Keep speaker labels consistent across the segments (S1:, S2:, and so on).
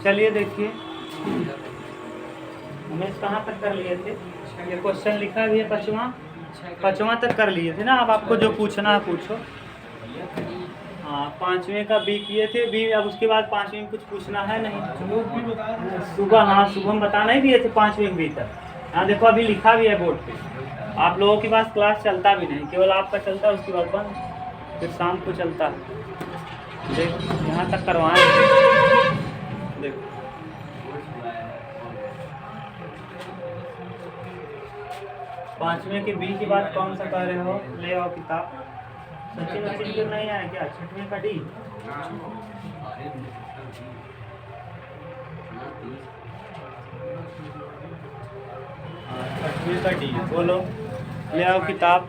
S1: चलिए देखिए, हमें कहाँ तक कर लिए थे? ये क्वेश्चन लिखा भी है पाँचवा तक कर लिए थे ना। अब आपको जो पूछना है पूछो। हाँ, पाँचवें का बी किए थे बी। अब उसके बाद पाँचवें में कुछ पूछना है नहीं। सुबह, हाँ सुबह हम बताना ही दिए थे पाँचवें बी तक। हाँ देखो, अभी लिखा भी है बोर्ड पे। आप लोगों के पास क्लास चलता भी नहीं, केवल आपका चलता है, उसके बाद बंद, फिर शाम को चलता है। देखो यहाँ तक करवाएं। देखो पाँचवें के बी के बाद कौन सा कह रहे हो? ले आओ किताब। सचिन फिर नहीं आया क्या? छठवें का डी। छठवें का डी बोलो, ले आओ किताब,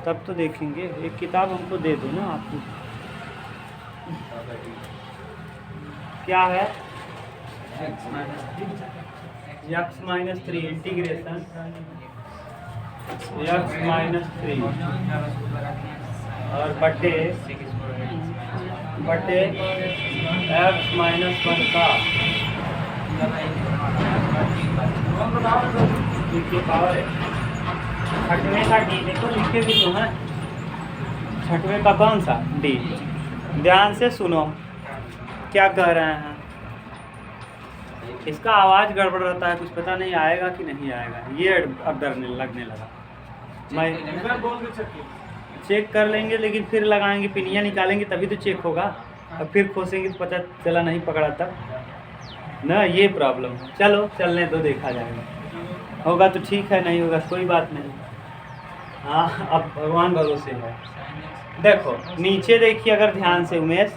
S1: तब तो देखेंगे। एक किताब हमको दे दो ना आपको। क्या है? x minus 3 integration x minus 3 और बटे x माइनस 1 का पावर है। छठवें का डी देखो, लिखे भी तो है। छठवें का कौन सा? डी। ध्यान से सुनो क्या कह रहे हैं। इसका आवाज़ गड़बड़ रहता है, कुछ पता नहीं आएगा कि नहीं आएगा। ये अब डरने लगने लगा। मैं चेक कर लेंगे, लेकिन फिर लगाएंगे, पिनिया निकालेंगे तभी तो चेक होगा। अब फिर खोसेंगे तो पता चला नहीं पकड़ा तब ना, ये प्रॉब्लम है। चलो चलने दो, देखा जाएगा। होगा तो ठीक है, नहीं होगा कोई बात नहीं। हाँ, अब भगवान भरोसे है। देखो नीचे देखिए, अगर ध्यान से उमेश,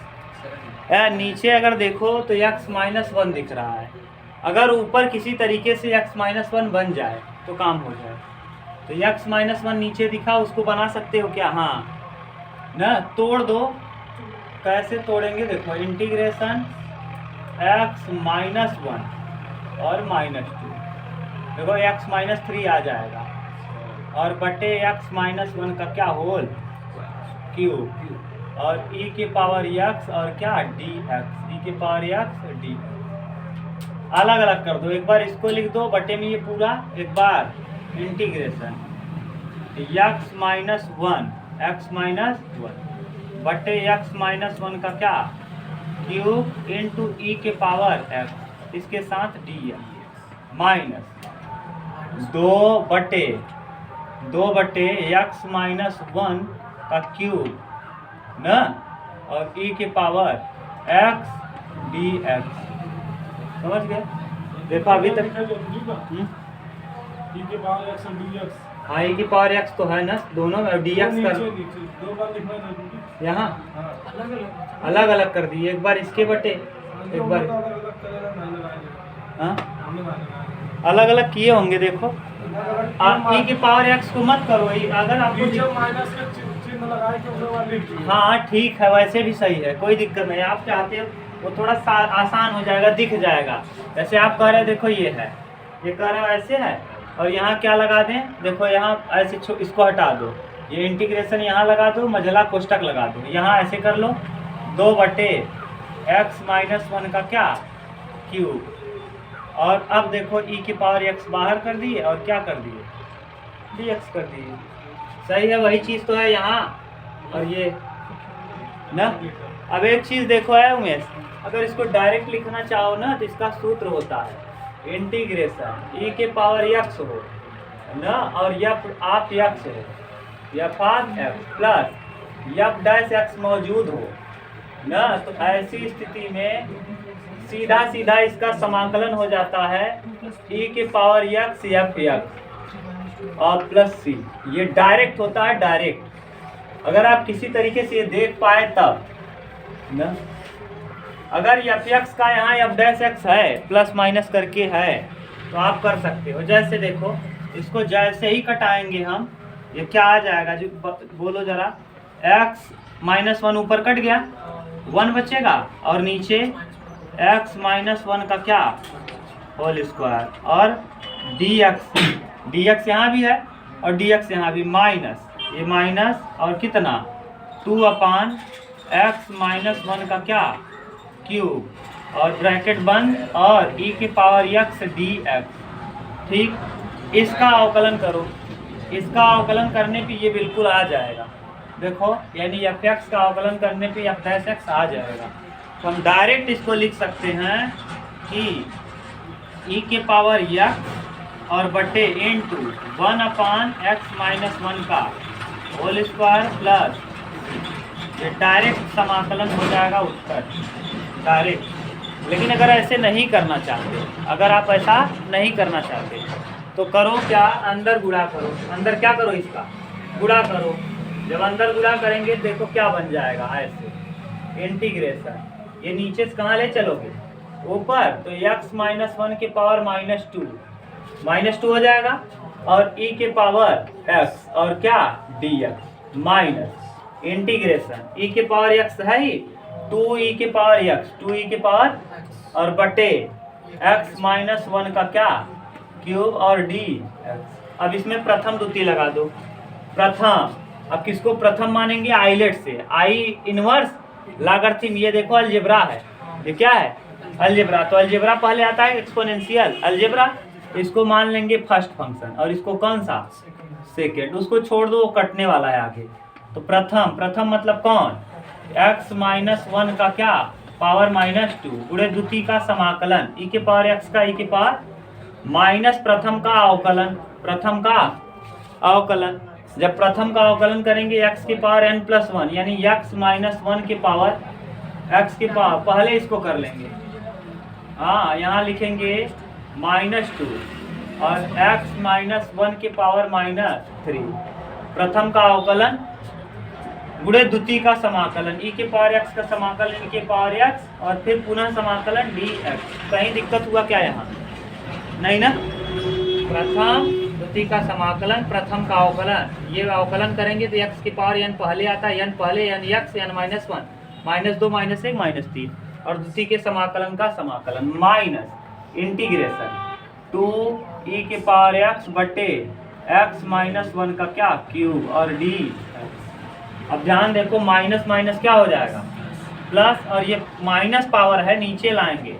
S1: नीचे अगर देखो तो x माइनस 1 दिख रहा है। अगर ऊपर किसी तरीके से x माइनस 1 बन जाए तो काम हो जाए। तो x माइनस 1 नीचे दिखा, उसको बना सकते हो क्या? हाँ ना, तोड़ दो। कैसे तोड़ेंगे? देखो, इंटीग्रेशन x माइनस 1 और माइनस 2, देखो x माइनस 3 आ जाएगा, और बटे x माइनस 1 का क्या होल क्यूब, और e के पावर x और क्या dx, e के पावर x dx। अलग अलग कर दो। एक बार इसको लिख दो बटे में, ये पूरा एक बार इंटीग्रेशन x माइनस 1 बटे x माइनस 1 का क्या क्यूब इंटू e के पावर x, इसके साथ dx, माइनस 2 बटे x माइनस 1 का क्यूब ना, और e के पावर x dx। समझ गए? देखो अभी तक
S2: e के पावर x और dx।
S1: हाँ, e की पावर x तो है ना दोनों में, dx कर
S2: दो बार लिखना है
S1: यहाँ अलग अलग कर दिए। एक बार इसके बटे, एक बार अलग अलग किए होंगे। देखो e की पावर x को मत करो, अगर आपको
S2: माइनस का चिन्ह लगाए के उसके बाद लिख दो।
S1: हाँ ठीक है, वैसे भी सही है, कोई दिक्कत नहीं। आप चाहते हो वो थोड़ा सा आसान हो जाएगा, दिख जाएगा। जैसे आप कह रहे हैं, देखो ये है, ये कह रहे हो ऐसे है, और यहाँ क्या लगा दें? देखो यहाँ ऐसे इसको हटा दो, ये इंटीग्रेशन यहाँ लगा दो, मझला कोष्टक लगा दो, यहाँ ऐसे कर लो 2 बटे x माइनस 1 का क्या क्यूब, और अब देखो e की पावर x बाहर कर दिए और क्या कर दिए dx कर दिए। सही है, वही चीज़ तो है यहाँ, और ये ना। अब एक चीज़ देखो है उमेश, अगर इसको डायरेक्ट लिखना चाहो ना तो इसका सूत्र होता है इंटीग्रेशन e के पावर x हो ना, और आप x हो, f of x plus f dash x मौजूद हो ना। तो ऐसी स्थिति में सीधा सीधा इसका समाकलन हो जाता है e के पावर x f और प्लस c। ये डायरेक्ट होता है, डायरेक्ट। अगर आप किसी तरीके से ये देख पाए तब ना, अगर f का यहाँ f डैश x है, प्लस माइनस करके है, तो आप कर सकते हो। जैसे देखो, इसको जैसे ही कटाएंगे हम, ये क्या आ जाएगा? जो बोलो जरा, x माइनस 1 ऊपर कट गया, 1 बचेगा, और नीचे x माइनस 1 का क्या होल स्क्वायर, और dx यहाँ भी है और dx यहाँ भी, माइनस ये माइनस, और कितना 2 अपान x माइनस 1 का क्या क्यूब और ब्रैकेट बंद और e के पावर x dx। ठीक, इसका अवकलन करो। इसका अवकलन करने पे ये बिल्कुल आ जाएगा, देखो, यानी fx का अवकलन करने पे f डैश x आ जाएगा। तो हम डायरेक्ट इसको लिख सकते हैं कि e के पावर x और बटे इंटू 1/x-1 का होल स्क्वायर प्लस, ये डायरेक्ट समाकलन हो जाएगा उत्तर, डायरेक्ट। लेकिन अगर ऐसे नहीं करना चाहते, अगर आप ऐसा नहीं करना चाहते तो करो क्या, अंदर गुणा करो। अंदर क्या करो, इसका गुणा करो। जब अंदर गुणा करेंगे देखो क्या बन जाएगा, ऐसे इंटीग्रेशन, ये नीचे से कहाँ ले चलोगे, ऊपर, तो x-1 के पावर -2 हो जाएगा और e के पावर x और क्या dx माइनस इंटीग्रेशन e के पावर x है ही 2e के पावर x, 2e के पावर और बटे x-1 का क्या क्यूब और dx। अब इसमें प्रथम द्वितीय लगा दो। प्रथम, अब किसको प्रथम मानेंगे, आइलेट से, आई इनवर्स लागर्थिम। ये देखो अलजेब्रा है, ये क्या है, अलजेब्रा। तो अलजेब्रा पहले आता है एक्सपोनेंशियल अलजेब्रा, इसको मान लेंगे फर्स्ट फंक्शन और इसको कौन सा, सेकेंड। उसको छोड़ दो, वो कटने वाला है आगे। तो प्रथम, प्रथम मतलब कौन, x-1 का क्या पावर -2 गुणे द्वितीय का समाकलन e के पावर x का e के पावर माइनस प्रथम का अवकलन, प्रथम का अवकलन। जब प्रथम का अवकलन करेंगे x के पावर n+1 यानी x-1 के पावर x के पावर, पहले इसको कर लेंगे, हाँ यहाँ लिखेंगे -2 और x-1 के पावर -3 प्रथम का अवकलन गुणे द्वितीय का समाकलन e के पावर x का समाकलन e के पावर x और फिर पुनः समाकलन dx। कहीं दिक्कत हुआ क्या यहाँ, नहीं ना। प्रथम द्वितीय का समाकलन, प्रथम का अवकलन, ये अवकलन करेंगे तो x की पावर n पहले आता है, n पहले n x n -1 -2 -1 -3 और द्वितीय के समाकलन का समाकलन माइनस इंटीग्रेशन 2e के पावर x बटे x-1 का क्या क्यूब और d। अब ध्यान देखो, माइनस माइनस क्या हो जाएगा, प्लस, और ये माइनस पावर है नीचे लाएंगे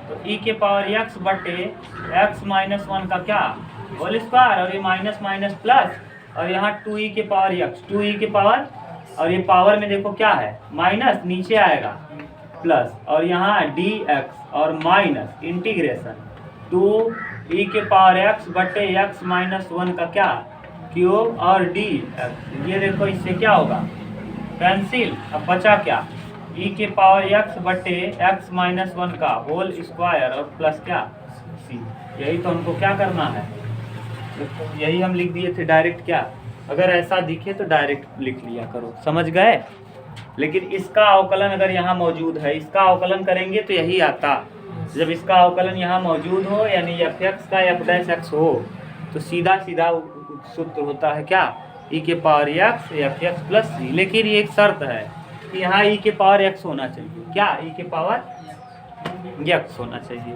S1: तो e के पावर x बटे x-1 का क्या होल स्क्वायर और ये माइनस माइनस प्लस और यहाँ 2e के पावर x, 2e के पावर और ये पावर में देखो क्या है माइनस, नीचे आएगा प्लस और यहाँ dx और माइनस इंटीग्रेशन 2e के पावर x बटे x-1 का क्या क्यूब और dx। ये देखो इससे क्या होगा, कैंसिल। अब बचा क्या, e के पावर x बटे x-1 का होल स्क्वायर और प्लस क्या c। यही तो हमको क्या करना है, यही हम लिख दिए थे डायरेक्ट। क्या, अगर ऐसा दिखे तो डायरेक्ट लिख लिया करो, समझ गए। लेकिन इसका अवकलन अगर यहाँ मौजूद है, इसका अवकलन करेंगे तो यही आता। जब इसका अवकलन यहाँ मौजूद हो यानी f(x) का f' हो तो सीधा सीधा सूत्र होता है क्या, e के power x f(x) plus c। लेकिन ये एक शर्त है कि यहाँ e के पावर x होना चाहिए, क्या e के पावर x होना चाहिए।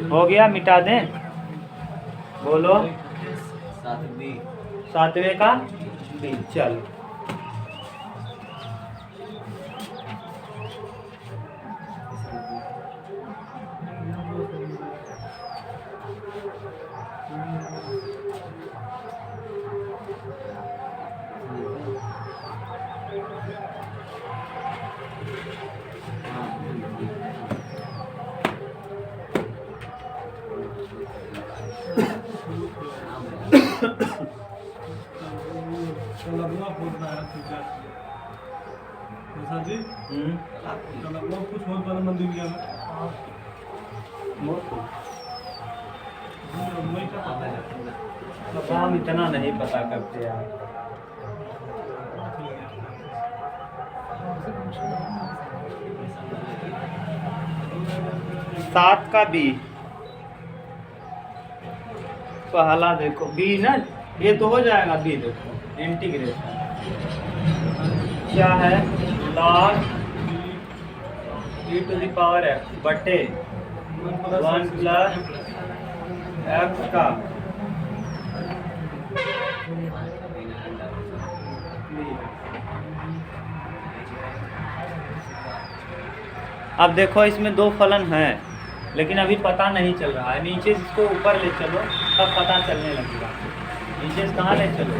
S1: हो गया, मिटा दें, बोलो 7वें का b। चल
S2: कुछ और बड़ा मंदिर गया
S1: हम इतना नहीं पता करते यार। सात का बी, पहला देखो बी ना, ये तो हो जाएगा बी। देखो इंटीग्रेशन क्या है, log e to the power x बटे 1 प्लस एक्स का अब देखो इसमें दो फलन हैं लेकिन अभी पता नहीं चल रहा है। नीचे इसको ऊपर ले चलो तब पता चलने लगेगा। नीचे से कहाँ ले चलो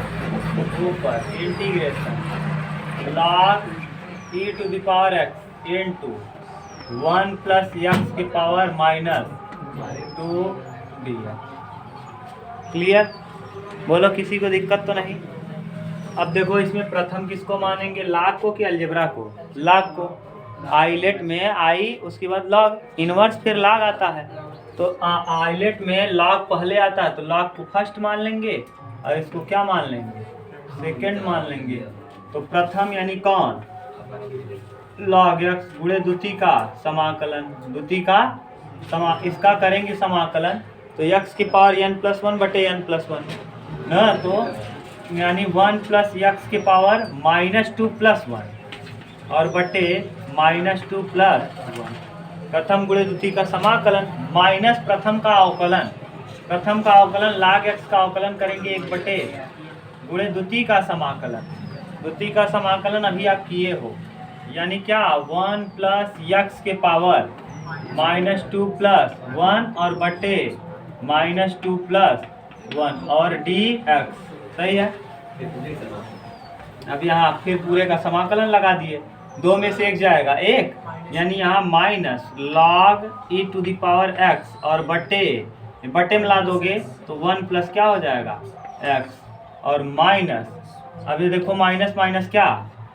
S1: ऊपर, integration log e to the power x into 1 plus x की पावर माइनस 2 dx। क्लियर? बोलो किसी को दिक्कत तो नहीं? अब देखो इसमें प्रथम किसको मानेंगे, log को कि अलजेब्रा को? log को। आइलेट में आई उसके बाद लॉग, इनवर्स फिर लॉग आता है। तो आइलेट में लॉग पहले आता है तो लॉग को फर्स्ट मान लेंगे और इसको क्या मान लेंगे, सेकंड मान लेंगे। तो प्रथम यानी कौन, लॉग एक्स गुणे द्वितीय का समाकलन, द्वितीय का इसका करेंगे समाकलन। तो एक्स की पावर n+1 बटे n+1 ना, तो यानी 1 प्लस एक्स की पावर -2 + 1 और बटे -2 + 1। प्रथम गुणे द्वितीय का समाकलन माइनस प्रथम का अवकलन, प्रथम का अवकलन log x का अवकलन करेंगे 1 बटे गुणे द्वितीय का समाकलन। द्वितीय का समाकलन अभी आप किए हो, यानी क्या 1 प्लस एक्स के पावर -2 + 1 और बटे -2 + 1 और dx। सही है? अब यहाँ फिर पूरे का समाकलन लगा दिए, दो में से एक जाएगा एक, यानी यहाँ minus log e to the power x और बटे में ला दोगे तो 1 प्लस क्या हो जाएगा x और माइनस, अभी देखो माइनस माइनस क्या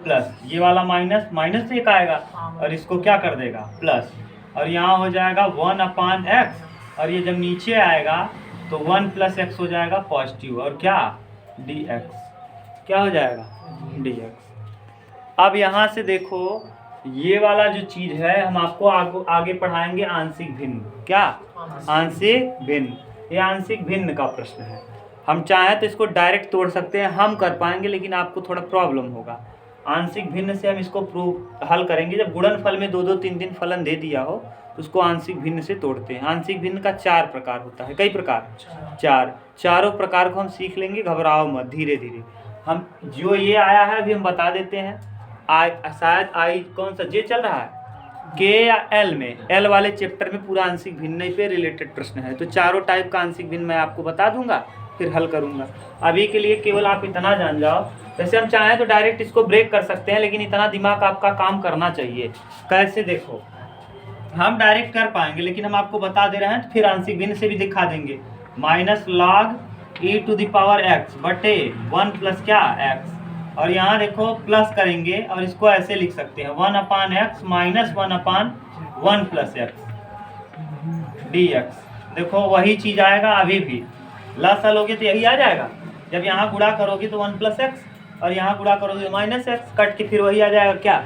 S1: प्लस, ये वाला माइनस एक आएगा और इसको क्या कर देगा प्लस, और यहाँ हो जाएगा 1/x और ये जब नीचे आएगा तो 1 + x हो जाएगा पॉजिटिव और क्या dx, क्या हो जाएगा dx। अब यहाँ से देखो ये वाला जो चीज़ है हम आपको आगे पढ़ाएंगे आंशिक भिन्न। क्या आंशिक भिन्न? ये आंशिक भिन्न का प्रश्न है। हम चाहें तो इसको डायरेक्ट तोड़ सकते हैं, हम कर पाएंगे, लेकिन आपको थोड़ा प्रॉब्लम होगा। आंशिक भिन्न से हम इसको हल करेंगे जब गुणनफल में 2-2 3-3 फलन दे दिया हो तो उसको आंशिक भिन्न से तोड़ते हैं। आंशिक भिन्न का 4 प्रकार होता है। कई प्रकार? 4। चारों प्रकार को हम सीख लेंगे, घबराओ मत, धीरे धीरे। हम जो ये आया है अभी हम बता देते हैं। शायद आई कौन सा जे चल रहा है, के या एल में, एल वाले चैप्टर में पूरा आंशिक भिन्न पे रिलेटेड प्रश्न है। तो चारों टाइप का आंशिक भिन्न मैं आपको बता दूंगा, फिर हल करूंगा। अभी के लिए केवल आप इतना जान जाओ। वैसे हम चाहें तो डायरेक्ट इसको ब्रेक कर सकते हैं, लेकिन इतना दिमाग आपका काम करना चाहिए। कैसे? देखो हम डायरेक्ट कर पाएंगे लेकिन हम आपको बता दे रहे हैं, तो फिर आंशिक भिन्न से भी दिखा देंगे। Minus log e to the power x बटे 1 प्लस क्या x, और यहाँ देखो प्लस करेंगे और इसको ऐसे लिख सकते हैं 1/x minus 1/1 plus x dx। देखो वही चीज़ आएगा, अभी भी लसा लोगे तो यही आ जाएगा। जब यहाँ गुणा करोगे तो 1 + x और यहाँ गुणा करोगे तो -x, कट के फिर वही आ जाएगा। क्या?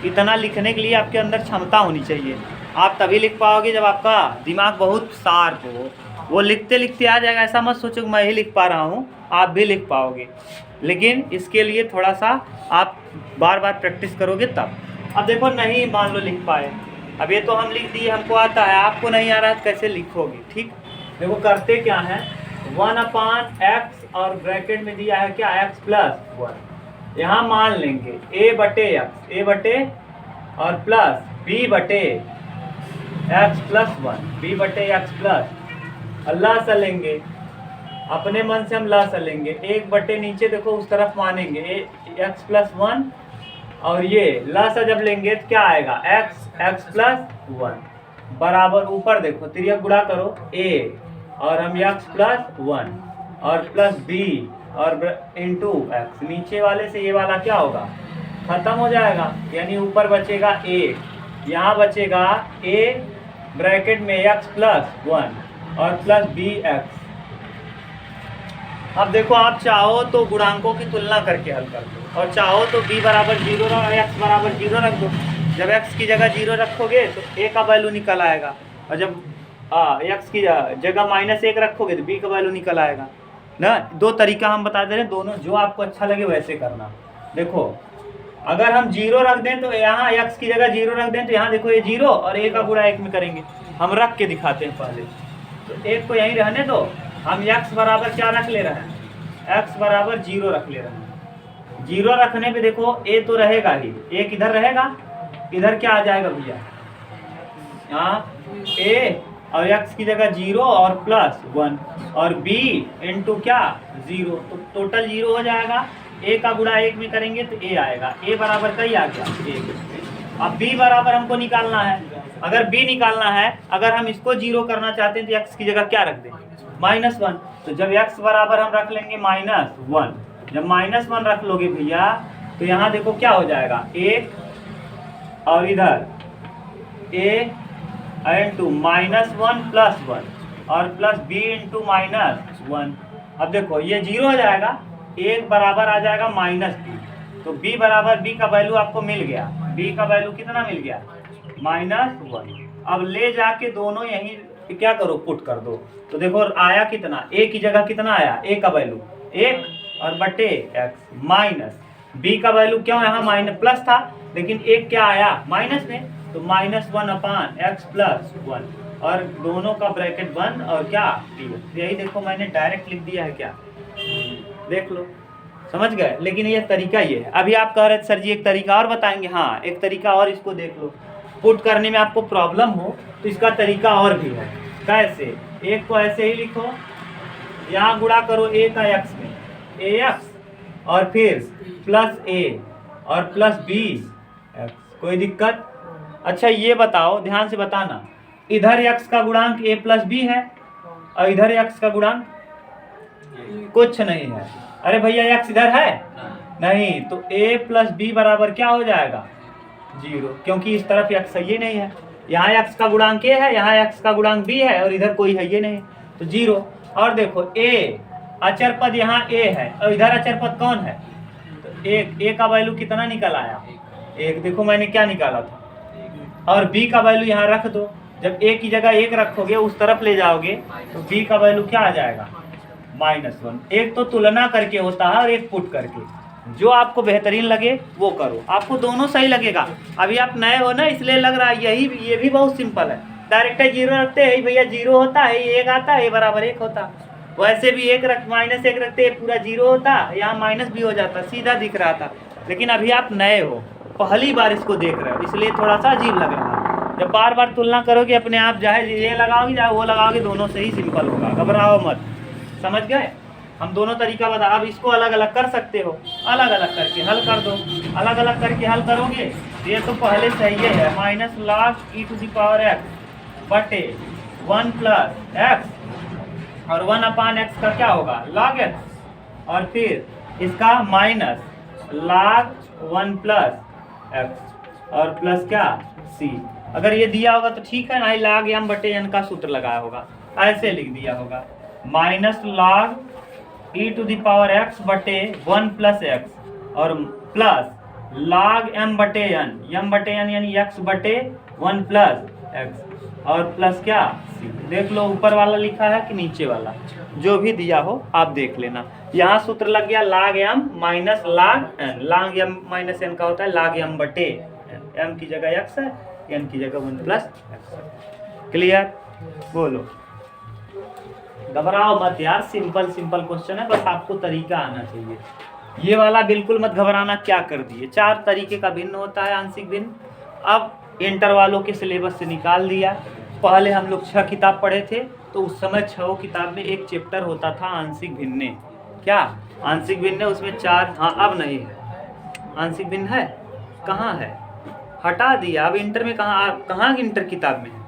S1: इतना लिखने के लिए आपके अंदर क्षमता होनी चाहिए। आप तभी लिख पाओगे जब आपका दिमाग बहुत शार्प हो। वो लिखते लिखते आ जाएगा, ऐसा मत सोचो कि मैं ही लिख पा रहा हूँ, आप भी लिख पाओगे, लेकिन इसके लिए थोड़ा सा आप बार बार प्रैक्टिस करोगे तब। अब देखो नहीं मान लो लिख पाए, अब ये तो हम लिख दिए, हमको आता है, आपको नहीं आ रहा है, कैसे लिखोगे? ठीक, देखो करते क्या है, 1/x और ब्रैकेट में दिया है क्या x + 1, यहाँ मान लेंगे a बटे x, a बटे और प्लस b बटे x + 1, b बटे x प्लस, अल्लाह से लेंगे अपने मन से, हम ला चलेंगे 1 बटे नीचे देखो उस तरफ मानेंगे x + 1 और ये ला सा जब लेंगे तो क्या आएगा x + 1 बराबर ऊपर देखो तिर्यक गुणा करो a और हम x + 1 और प्लस b और इंटू x, नीचे वाले से ये वाला क्या होगा खत्म हो जाएगा, यानी ऊपर बचेगा a, यहाँ बचेगा a ब्रैकेट में x + 1 और प्लस bx। अब देखो आप चाहो तो गुणांकों की तुलना करके हल कर दो और चाहो तो b बराबर 0 x बराबर 0 रख दो। जब x की जगह 0 रखोगे तो a का वैल्यू निकल आएगा, और जब x की जगह -1 रखोगे तो b का वैल्यू निकल आएगा ना। दो तरीका हम बता दे रहे हैं, दोनों जो आपको अच्छा लगे वैसे करना। देखो अगर हम 0 रख दें तो यहाँ x की जगह 0 रख दें तो यहाँ देखो ये 0 और a का गुणा 1 में करेंगे। हम रख के दिखाते हैं पहले, तो एक को यहीं रहने दो, हम x बराबर क्या रख ले रहे हैं, x बराबर 0 रख ले रहे हैं। 0 रखने पे देखो a तो रहेगा ही, एक इधर रहेगा, इधर क्या आ जाएगा भैया, यहाँ a और x की जगह 0 और प्लस 1 और b इंटू क्या 0, तो टोटल 0 हो जाएगा। a का गुणा 1 में करेंगे तो a आएगा, a बराबर कई आ गया 1। अब b बराबर हमको निकालना है, अगर b निकालना है, अगर हम इसको 0 करना चाहते हैं तो x की जगह क्या रख दें, -1। तो जब x बराबर हम रख लेंगे -1, जब -1 रख लोगे भैया तो यहाँ देखो क्या हो जाएगा 1 और इधर a इंटू -1 प्लस 1 और प्लस b इंटू -1। अब देखो ये 0 हो जाएगा, 1 बराबर आ जाएगा -b, तो b बराबर b का वैल्यू आपको मिल गया, b का वैल्यू कितना मिल गया -1। अब ले जाके दोनों यहीं क्या करो, पुट कर दो, तो देखो आया कितना, a की जगह कितना आया, a का वैल्यू 1 और बटे x माइनस b का वैल्यू क्यों यहाँ माइनस प्लस था, लेकिन 1 क्या आया माइनस में, तो -1/x प्लस 1 और दोनों का ब्रैकेट बंद और क्या यही देखो मैंने डायरेक्ट लिख दिया है, क्या देख लो, समझ गए। लेकिन ये तरीका ये है। अभी आप कह रहे थे सर जी एक तरीका और बताएंगे, हाँ एक तरीका और, इसको देख लो, पुट करने में आपको प्रॉब्लम हो तो इसका तरीका और भी है। कैसे, एक को ऐसे ही लिखो, यहाँ गुणा करो a का x में ax और फिर प्लस a और प्लस b x, कोई दिक्कत। अच्छा ये बताओ, ध्यान से बताना, इधर x का गुणांक a प्लस b है और इधर x का गुणांक कुछ नहीं है। अरे भैया x इधर है नहीं, तो a प्लस b बराबर क्या हो जाएगा 0, क्योंकि इस तरफ x है ये नहीं है, यहाँ x का गुणांक a है, यहाँ x का गुणांक b है और इधर कोई है ये नहीं, तो 0। और देखो a अचर पद यहाँ a है और इधर अचर पद कौन है, तो a का वैल्यू कितना निकल आया 1, देखो मैंने क्या निकाला था, और b का वैल्यू यहाँ रख दो, जब a की जगह 1 रखोगे उस तरफ ले जाओगे तो b का वैल्यू क्या आ जाएगा -1। एक तो तुलना करके होता है और एक पुट करके, जो आपको बेहतरीन लगे वो करो, आपको दोनों सही लगेगा। अभी आप नए हो ना इसलिए लग रहा है ये भी बहुत सिंपल है, डायरेक्ट 0 रखते हैं भैया 0 होता है, 1 आता है, बराबर 1 होता, वैसे भी -1 रखते पूरा 0 होता, यहाँ माइनस भी हो जाता, सीधा दिख रहा था। लेकिन अभी आप नए हो, पहली बार इसको देख रहे हो, इसलिए थोड़ा सा अजीब लग रहा है। जब बार बार तुलना करोगे अपने आप, चाहे ये लगाओगे चाहे वो लगाओगे, दोनों से ही सिंपल होगा, घबराओ मत, समझ गए। हम दोनों तरीका बता, अब इसको अलग अलग कर सकते हो, अलग अलग करके हल कर दो, अलग अलग करके हल करोगे ये तो पहले से ही है, -log e⁻x बटे 1 + x और 1/x का क्या होगा log x और फिर इसका -log 1 + x और प्लस क्या c। अगर ये दिया होगा तो ठीक है ना, log m बटे n का सूत्र लगाया होगा, ऐसे लिख दिया होगा -log e⁻x बटे 1 + x और प्लस log m बटे n यानी x बटे 1 + x और प्लस क्या c। देख लो ऊपर वाला लिखा है कि नीचे वाला, जो भी दिया हो आप देख लेना। यहाँ सूत्र लग गया log m minus log n, log m minus n का होता है log m बटे n, m की जगह x है, n की जगह 1 + x। क्लियर, बोलो, घबराओ मत यार, सिंपल क्वेश्चन है, बस आपको तरीका आना चाहिए। ये वाला बिल्कुल मत घबराना, क्या कर दिए, 4 तरीके का भिन्न होता है आंशिक भिन्न। अब इंटर वालों के सिलेबस से निकाल दिया। पहले हम लोग 6 किताब पढ़े थे, तो उस समय 6 किताब में एक चैप्टर होता था आंशिक भिन्न। क्या आंशिक भिन्न, उसमें 4, हाँ अब नहीं है आंशिक भिन्न, है कहाँ है, हटा दिया। अब इंटर में कहाँ इंटर किताब में है,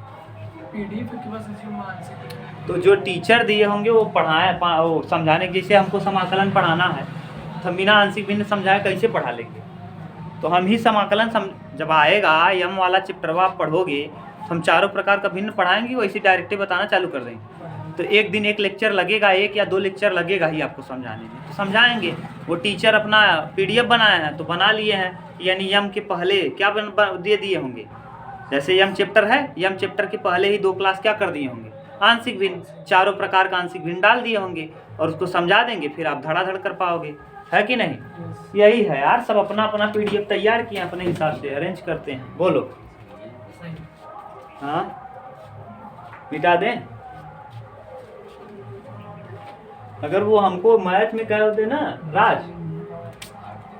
S3: PDF के पास आंशिक।
S1: तो जो टीचर दिए होंगे वो वो समझाने, जैसे हमको समाकलन पढ़ाना है तो हम बिना आंशिक भिन्न समझाए कैसे पढ़ा लेंगे, तो हम ही समाकलन जब आएगा यम वाला चैप्टर आप पढ़ोगे तो हम 4 प्रकार का भिन्न पढ़ाएंगे, वैसे डायरेक्ट बताना चालू कर देंगे। तो एक दिन एक लेक्चर लगेगा, 1 या 2 लेक्चर लगेगा ही आपको समझाने में, तो समझाएंगे। वो टीचर अपना PDF बनाया है तो बना लिए हैं, यानी यम के पहले क्या दे दिए होंगे, जैसे यम चैप्टर है, यम चैप्टर के पहले ही 2 क्लास क्या कर दिए होंगे आंशिक भिन्न, 4 प्रकार का आंशिक भिन्न डाल दिए होंगे और उसको समझा देंगे, फिर आप धड़ाधड़ कर पाओगे, है कि नहीं। यही है यार, सब अपना अपना PDF तैयार किए, अपने हिसाब से अरेंज करते हैं। बोलो, हाँ मिटा दें, अगर वो हमको मैथ में कह होते ना राज,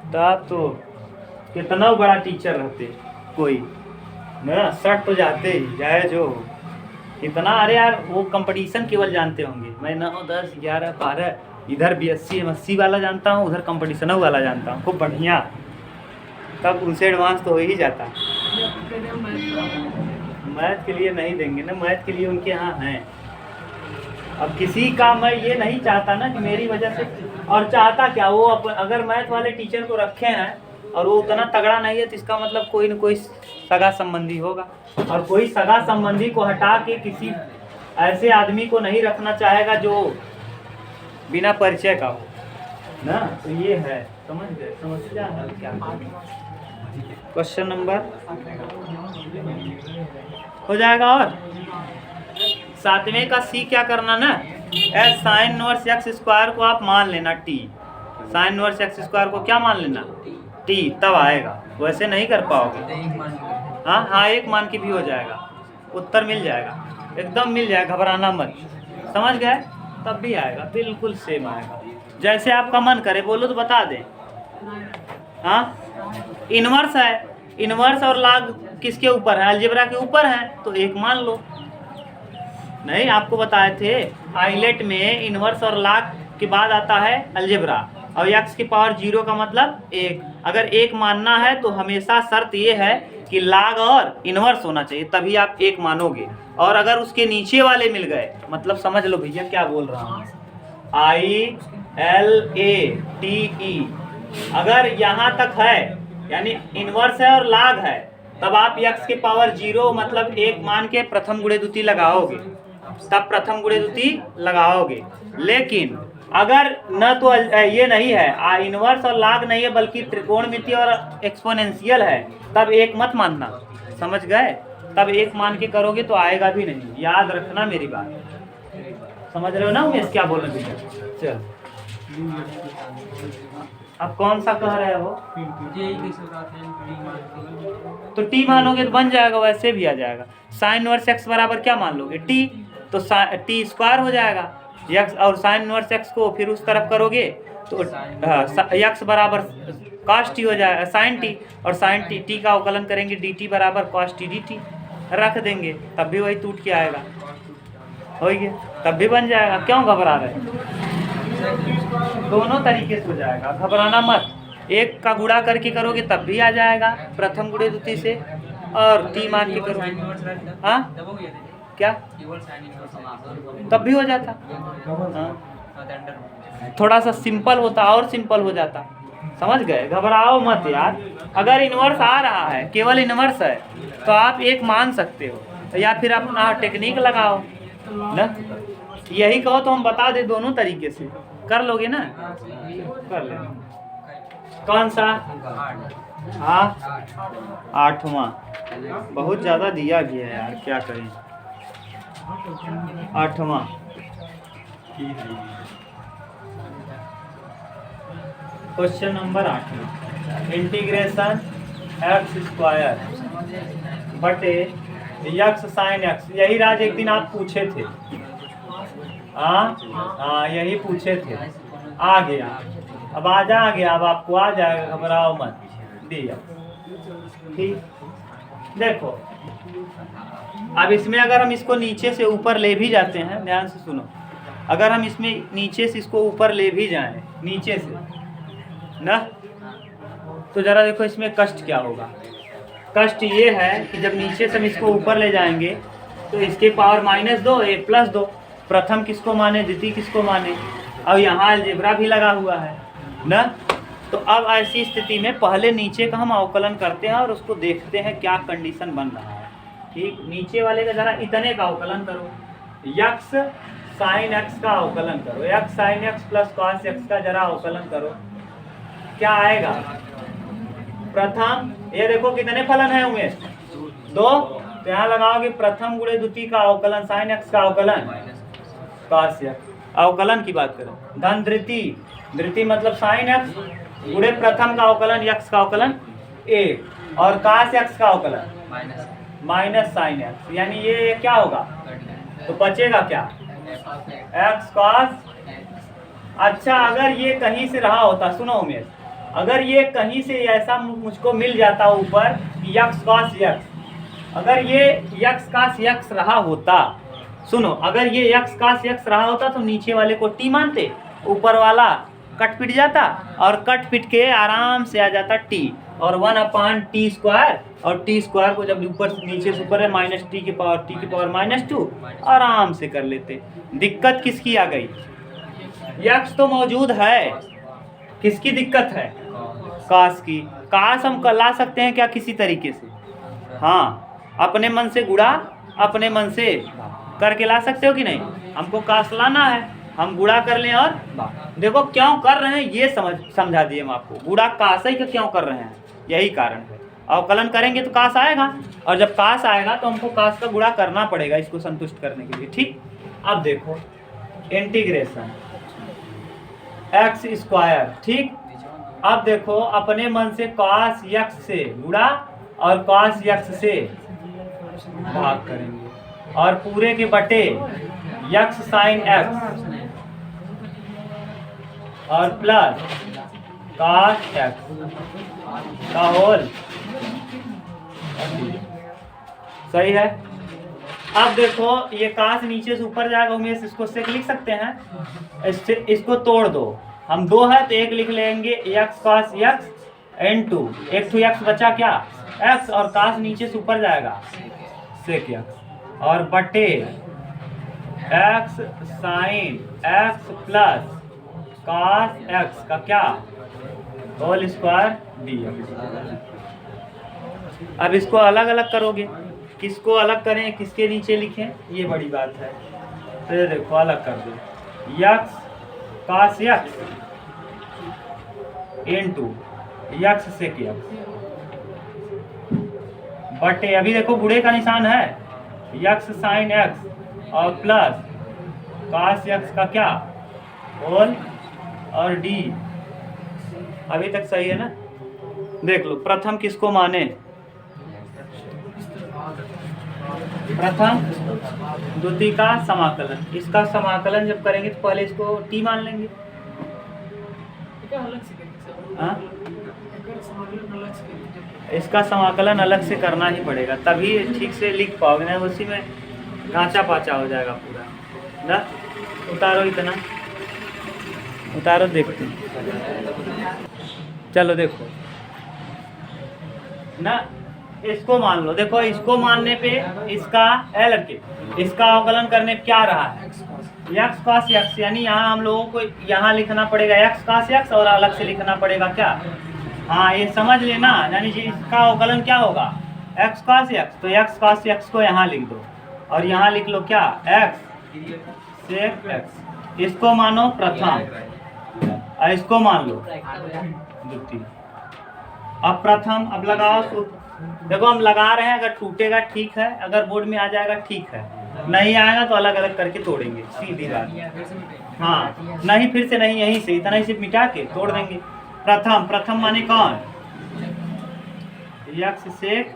S1: तब तो कितना बड़ा टीचर रहते कोई ना, सट तो जाते ही जाए जो इतना। अरे यार वो कंपटीशन केवल जानते होंगे, मैं 9 10 11 12 इधर BSc MSc वाला जानता हूँ, उधर कंपटीशन वाला जानता हूँ खूब बढ़िया, तब उनसे एडवांस तो हो ही जाता। मैथ के लिए नहीं देंगे ना, मैथ के लिए उनके यहाँ हैं। अब किसी का मैं ये नहीं चाहता ना कि मेरी वजह से, और चाहता क्या वो अगर मैथ वाले टीचर को रखे हैं और वो उतना तगड़ा नहीं है तो इसका मतलब कोई न कोई सगा संबंधी होगा, और कोई सगा संबंधी को हटा के किसी ऐसे आदमी को नहीं रखना चाहेगा जो बिना परिचय का हो ना। तो ये है, समझ गए, समस्या है क्या। क्वेश्चन नंबर हो जाएगा। और 7वें का C क्या करना ना, S sine inverse x square को आप मान लेना T, sine inverse x square को क्या मान लेना T, तब आएगा, वैसे नहीं कर पाओगे। हाँ, एक मान के भी हो जाएगा, उत्तर मिल जाएगा, एकदम मिल जाएगा, घबराना मत, समझ गए, तब भी आएगा, बिल्कुल सेम आएगा, जैसे आपका मन करे बोलो तो बता दें। हाँ, इनवर्स है, इनवर्स और लॉग किसके ऊपर है, अलजेब्रा के ऊपर है, तो 1 मान लो। नहीं, आपको बताए थे आइलेट में इनवर्स और लॉग के बाद आता है अलजेब्रा, और x की पावर 0 का मतलब 1। अगर 1 मानना है तो हमेशा शर्त ये है कि लॉग और इनवर्स होना चाहिए, तभी आप 1 मानोगे। और अगर उसके नीचे वाले मिल गए, मतलब समझ लो भैया क्या बोल रहा हूँ, ILATE, अगर यहाँ तक है यानी इनवर्स है और लॉग है, तब आप x की पावर 0 मतलब 1 मान के प्रथम गुणे द्वितीय लगाओगे, तब प्रथम गुणे द्वितीय लगाओगे। लेकिन अगर न तो ये नहीं है, इनवर्स और लॉग नहीं है, बल्कि त्रिकोणमितीय और एक्सपोनेंशियल है, तब 1 मत मानना, समझ गए, तब 1 मान के करोगे तो आएगा भी नहीं, याद रखना मेरी बात, समझ रहे हो ना उमेश क्या बोल रहे थे। चल अब कौन सा कह रहे हो, तो T मानोगे तो बन जाएगा, वैसे भी आ जाएगा। साइन इनवर्स x बराबर क्या मान लोगे T, तो T स्क्वायर हो जाएगा x, और साइन इनवर्स x को फिर उस तरफ करोगे तो x बराबर cos t हो जाएगा, साइन t, और साइन t का अवकलन करेंगे dt बराबर cos t dt, रख देंगे तब भी वही टूट के आएगा, हो गया, तब भी बन जाएगा। क्यों घबरा रहे, दोनों तरीके से हो जाएगा, घबराना मत। 1 का गुणा करके करोगे तब भी आ जाएगा प्रथम गुणे द्वितीय से, और T मान के करोगे, हाँ क्या, तब भी हो जाता। हाँ, थोड़ा सा सिंपल होता और सिंपल हो जाता, समझ गए, घबराओ मत यार। अगर इनवर्स आ रहा है, केवल इनवर्स है, तो आप 1 मान सकते हो, या फिर अपना टेक्निक लगाओ ना, यही कहो तो हम बता दे, दोनों तरीके से कर लोगे ना, कर ले। कौन सा, हाँ 8वां, बहुत ज़्यादा दिया गया है यार, क्या करें। 8वां, question number 8, integration x square बटे x साइन x, यही राज एक दिन आप पूछे थे, हाँ यही पूछे थे, आ गया, अब आ गया, अब आपको आ जाएगा, घबराओ मत, दिया। ठीक, देखो अब इसमें अगर हम इसको नीचे से ऊपर ले भी जाते हैं, ध्यान से सुनो, अगर हम इसमें नीचे से इसको ऊपर ले भी जाएं, नीचे से ना, तो जरा देखो इसमें कष्ट क्या होगा। कष्ट ये है कि जब नीचे से हम इसको ऊपर ले जाएंगे तो इसके पावर -2 a + 2, प्रथम किसको माने, द्वितीय किसको माने, और यहाँ अलजेब्रा भी लगा हुआ है ना। तो अब ऐसी स्थिति में पहले नीचे का हम अवकलन करते हैं और उसको देखते हैं क्या कंडीशन बन रहा है। ठीक, नीचे वाले का जरा इतने का अवकलन करो, x साइन x का अवकलन करो, x sine x + cos x का जरा अवकलन करो, क्या आएगा। प्रथम, ये देखो कितने फलन है उमेश, 2, तो यहाँ लगाओगे प्रथम गुणे द्वितीय का अवकलन, साइन x का अवकलन cos x, अवकलन की बात करें, धन द्वितीय, द्वितीय मतलब साइन x गुणे प्रथम का अवकलन x का अवकलन a, और cos x का अवकलन माइनस साइन x, यानी ये क्या होगा, तो बचेगा क्या, x cos अच्छा अगर ये कहीं से रहा होता, सुनो उमेश, अगर ये कहीं से ऐसा मुझको मिल जाता ऊपर कि यक्स कॉस यक्स, अगर ये यक्स कॉस यक्स रहा होता, सुनो, अगर ये यक्स कॉस यक्स रहा होता तो नीचे वाले को टी मानते, ऊपर वाला कट पिट जाता और कट पिट के आराम से आ जाता टी और 1/t², और टी स्क्वायर को जब ऊपर नीचे से ऊपर है माइनस टी की पावर -2 आराम से कर लेते। दिक्कत किसकी आ गई? यक्स तो मौजूद है, किसकी दिक्कत है? काश की। काश हम ला सकते हैं क्या किसी तरीके से? हाँ, अपने मन से गुणा अपने मन से करके ला सकते हो कि नहीं? हमको काश लाना है, हम गुणा कर लें और देखो क्यों कर रहे हैं ये समझा दिए हम आपको। गुणा काश ही का क्यों कर रहे हैं, यही कारण है। अवकलन करेंगे तो काश आएगा, और जब काश आएगा तो हमको काश का गुणा करना पड़ेगा इसको संतुष्ट करने के लिए। ठीक, अब देखो इंटीग्रेशन x², ठीक। अब देखो अपने मन से cos x से गुणा और cos x से भाग करेंगे और पूरे के बटे x sin x और प्लस cos x का होल। सही है। अब देखो ये काश नीचे से ऊपर जाएगा उमेश, इसको सेक लिख सकते हैं, इसको तोड़ दो। हम दो है तो एक लिख लेंगे x cos x n2, एक तो x बचा क्या x, और काश नीचे से ऊपर जाएगा सेक x और बटे x sin x plus cos x का क्या होल स्क्वायर dx। अब इसको अलग अलग करोगे, किसको अलग करें किसके नीचे लिखें ये बड़ी बात है। तो ये देखो अलग कर दो, x cos x n2 x sec x बटे, अभी देखो गुणे का निशान है, x sin x और प्लस cos x का क्या होल और d। अभी तक सही है ना? देख लो प्रथम किसको माने, प्रथम द्वितीय का समाकलन। इसका समाकलन जब करेंगे तो पहले इसको टी मान लेंगे। हाँ, इसका समाकलन अलग से करना ही पड़ेगा तभी ठीक से लिख पाओगे, ना उसी में कांचा पाचा हो जाएगा पूरा ना। उतारो इतना, उतारो देखते हैं। चलो देखो ना, इसको मान लो। देखो इसको मानने पे इसका एल के इसका अवकलन करने पे क्या रहा है x cos x, यानी यहाँ हम लोगों को यहाँ लिखना पड़ेगा x cos x और अलग से लिखना पड़ेगा क्या, हाँ ये समझ लेना, यानी जी इसका अवकलन क्या होगा x cos x, तो x cos x को यहाँ लिख दो और यहाँ लिख लो क्या x sec x। इसको मानो प्रथम और इसको मान लो द्वितीय। अब प्रथम, अब लगाओ, देखो हम लगा रहे हैं, अगर टूटेगा ठीक है, अगर बोर्ड में आ जाएगा ठीक है, नहीं आएगा तो अलग अलग करके तोड़ेंगे, सीधी बात। हाँ नहीं फिर से नहीं, यहीं से इतना ही सिर्फ मिटा के तोड़ देंगे। प्रथम, प्रथम माने कौन, x sec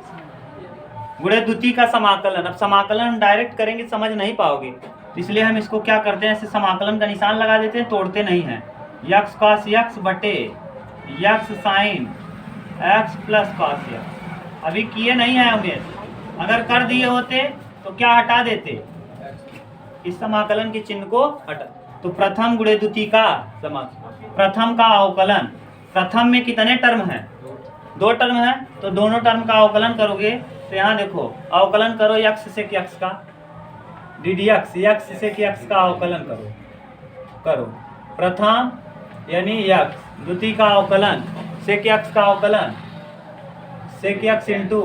S1: गुणे द्वितीय का समाकलन। अब समाकलन हम डायरेक्ट करेंगे समझ नहीं पाओगे, इसलिए हम इसको क्या करते हैं, ऐसे समाकलन का निशान लगा देते हैं, तोड़ते नहीं हैं। x cos x बटे x sin x plus cos x। अभी किए नहीं है उमेश, अगर कर दिए होते तो क्या हटा देते, इस समाकलन के चिन्ह को हटा। तो प्रथम गुणे द्वितीय का समाकलन, प्रथम का अवकलन, प्रथम में कितने टर्म हैं, दो टर्म है, तो दोनों टर्म का अवकलन करोगे तो यहाँ देखो अवकलन करो x से x का ddx, x से x का अवकलन करो प्रथम यानी x, द्वितीय का अवकलन sec x का अवकलन sec x into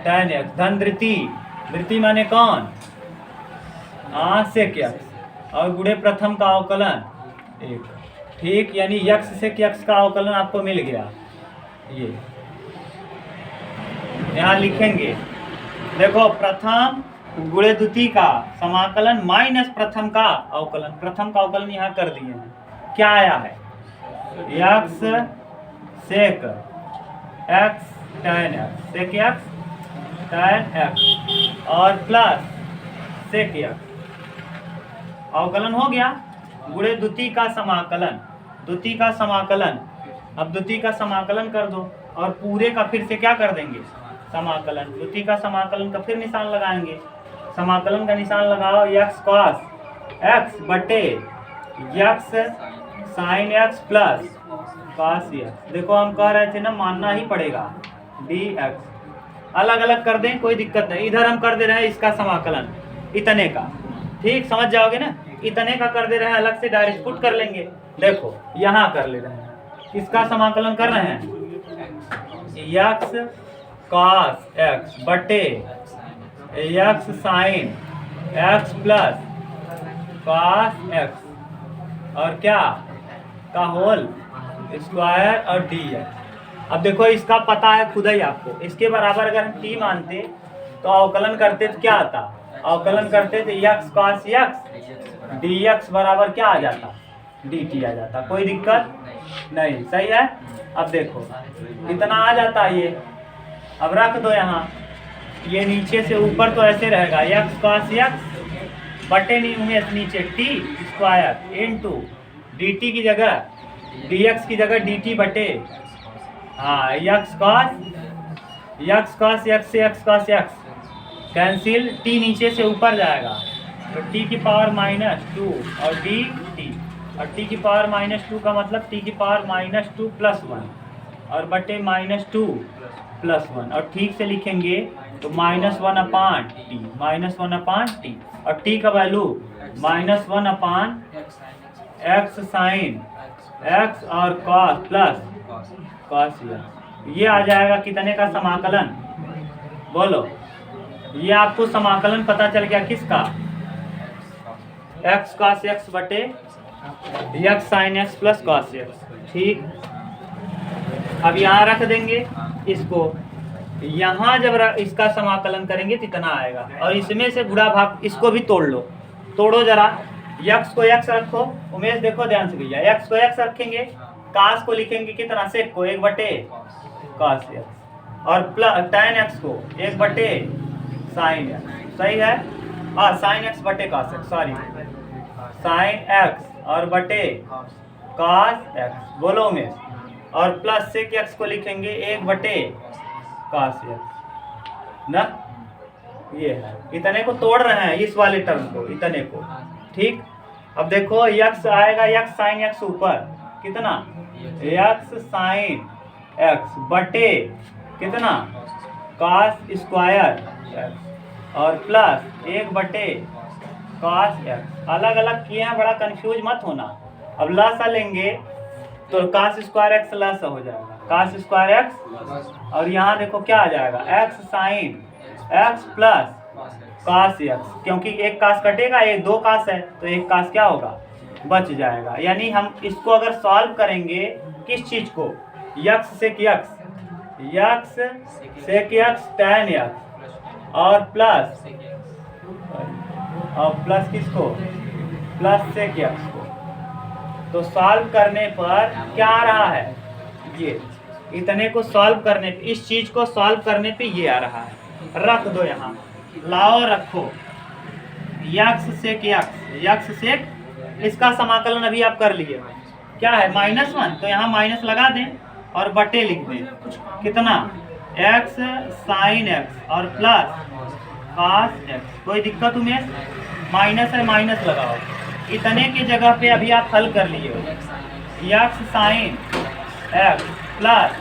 S1: tan x, धन द्वितीय माने कौन, sec x और गुणे प्रथम का अवकलन 1, ठीक, यानी x sec x का अवकलन आपको मिल गया। ये यहाँ लिखेंगे, देखो प्रथम गुणे द्वितीय का समाकलन माइनस प्रथम का अवकलन, प्रथम का अवकलन यहाँ कर दिए हैं, क्या आया है x sec x tan x, sec x tan x और प्लस sec x, अवकलन हो गया। गुणे द्वितीय का समाकलन, द्वितीय का समाकलन। अब द्वितीय का समाकलन कर दो और पूरे का फिर से क्या कर देंगे, समाकलन। द्वितीय का समाकलन का फिर निशान लगाएंगे, समाकलन का निशान लगाओ, x cos x बटे x sin x plus cos x। देखो हम कह रहे थे ना, मानना ही पड़ेगा dx। अलग अलग कर दें कोई दिक्कत नहीं, इधर हम कर दे रहे हैं इसका समाकलन इतने का, ठीक समझ जाओगे ना, इतने का कर दे रहे हैं, अलग से डायरेक्ट पुट कर लेंगे। देखो यहाँ कर ले रहे हैं, किसका समाकलन कर रहे हैं, x cos x बटे x sin x plus cos x और क्या का होल स्क्वायर और dx। अब देखो इसका पता है खुद ही आपको, इसके बराबर अगर हम t मानते तो अवकलन करते तो क्या आता, अवकलन करते थे x cos x dx बराबर क्या आ जाता, dt आ जाता, कोई दिक्कत नहीं, सही है। अब देखो इतना आ जाता है ये, अब रख दो यहाँ, ये नीचे से ऊपर तो ऐसे रहेगा x cos x बटे नहीं उमेश नीचे t स्क्वायर इंटू dt की जगह dx की जगह dt बटे हाँ x cos x से x cos x cancel, t नीचे से ऊपर जाएगा तो t की पावर -2 और dt, और t की पावर -2 का मतलब t की पावर -2 प्लस 1 और बटे -2 प्लस 1, और ठीक से लिखेंगे तो -1 अपान टी और t का वैल्यू -1 अपान x साइन x और cos प्लस cos ये आ जाएगा कितने का समाकलन, बोलो। ये आपको समाकलन पता चल गया किसका, x cos x बटे x sin x plus cos x, ठीक। अब यहाँ रख देंगे इसको, यहाँ जब इसका समाकलन करेंगे तो इतना आएगा, और इसमें से गुणा भाग इसको भी तोड़ लो, तोड़ो जरा, x को x रखो, उमेश देखो ध्यान से भैया, x को x रखेंगे, cos को लिखेंगे कितना, sec को 1 बटे cos x और प्लस tan x को 1 बटे sin x, सही है, हाँ sin x बटे cos x, sorry sin x और बटे cos x, बोलो उमेश, और प्लस sec x को लिखेंगे 1 बटे cos x ना, ये है, इतने को तोड़ रहे हैं इस वाले टर्म को, इतने को, ठीक। अब देखो x आएगा x sin x ऊपर कितना, x sin x बटे कितना cos स्क्वायर x और प्लस 1 बटे cos x। अलग अलग किए हैं, बड़ा कंफ्यूज मत होना। अब लसा लेंगे तो cos स्क्वायर x लसा हो जाएगा, cos स्क्वायर x और यहाँ देखो क्या आ जाएगा, x sin x plus cos x, क्योंकि एक cos कटेगा, एक 2 cos है तो एक cos क्या होगा, बच जाएगा। यानी हम इसको अगर सॉल्व करेंगे किस चीज को, x sec x tan x और प्लस किसको, प्लस sec x को, तो सॉल्व करने पर क्या आ रहा है, ये इतने को सॉल्व करने पे, इस चीज को सॉल्व करने पे ये आ रहा है, रख दो यहाँ, लाओ रखो, x sec इसका समाकलन अभी आप कर लिए, क्या है -1, तो यहाँ माइनस लगा दें और बटे लिख दें, कितना x sin x और प्लस cos x, कोई दिक्कत उमेश, माइनस है माइनस लगाओ, इतने की जगह पे अभी आप हल कर लिए हो, x sin x plus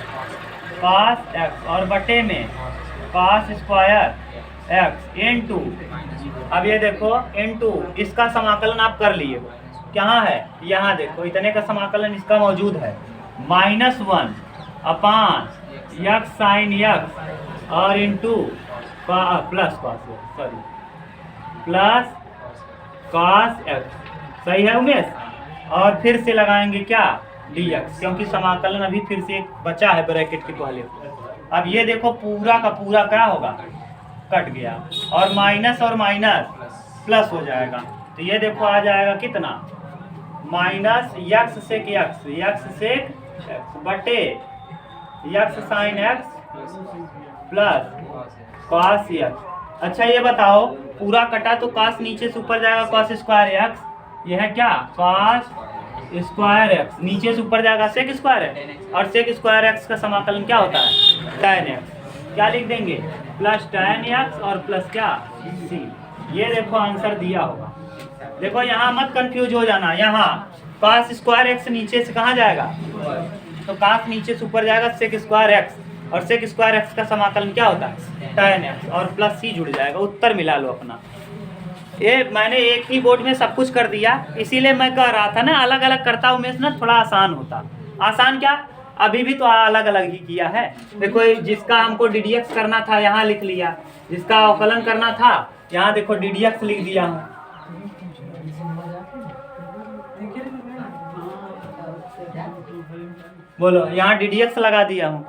S1: cos x और बटे में cos स्क्वायर x इंटू, अब ये देखो इंटू इसका समाकलन आप कर लिए, कहाँ है, यहाँ देखो इतने का समाकलन इसका मौजूद है, -1 अपान x sin x और इंटू प्लस cos x, सही है उमेश, और फिर से लगाएंगे क्या, dx, क्योंकि समाकलन अभी फिर से एक बचा है ब्रैकेट के पहले। अब ये देखो पूरा का पूरा क्या होगा, कट गया, और माइनस प्लस हो जाएगा, तो ये देखो आ जाएगा कितना, -x sec x बटे x sin x plus cos x। अच्छा ये बताओ, पूरा कटा तो cos नीचे से ऊपर जाएगा cos स्क्वायर x, ये है क्या, cos स्क्वायर एक्स, नीचे से ऊपर जाएगा sec स्क्वायर है, और sec स्क्वायर एक्स का समाकलन क्या होता है, tan x। क्या लिख देंगे, प्लस tan x और प्लस क्या c। ये देखो आंसर दिया होगा। देखो यहाँ मत कंफ्यूज हो जाना, यहाँ cos स्क्वायर एक्स नीचे से कहाँ जाएगा, तो cos नीचे से ऊपर जाएगा sec स्क्वायर एक्स, और sec स्क्वायर एक्स का समाकलन क्या होता है, tan x, और प्लस c जुड़ जाएगा। उत्तर मिला लो अपना। ये मैंने एक ही बोर्ड में सब कुछ कर दिया, इसीलिए मैं कह रहा था ना अलग अलग करता हूँ मैं ना, थोड़ा आसान होता। आसान क्या, अभी भी तो अलग अलग ही किया है। देखो जिसका हमको DDX करना था यहाँ लिख लिया, जिसका अवकलन करना था यहाँ देखो DDX लिख दिया हूँ। बोलो, यहाँ DDX लगा दिया हूँ,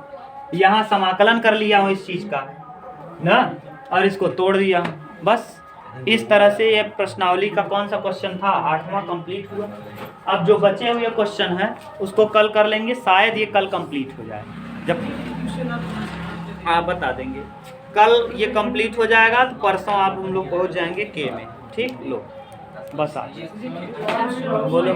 S1: यहाँ समाकलन कर लिया हूँ इस चीज का ना, और इसको तोड़ दिया हूँ। बस इस तरह से ये प्रश्नावली का कौन सा क्वेश्चन था, 8वां कंप्लीट हुआ। अब जो बचे हुए क्वेश्चन है उसको कल कर लेंगे, शायद ये कल कंप्लीट हो जाए। जब आप बता देंगे कल ये कंप्लीट हो जाएगा तो परसों आप हम लोग पहुंच जाएंगे के में। ठीक लो, बस आज बोलो।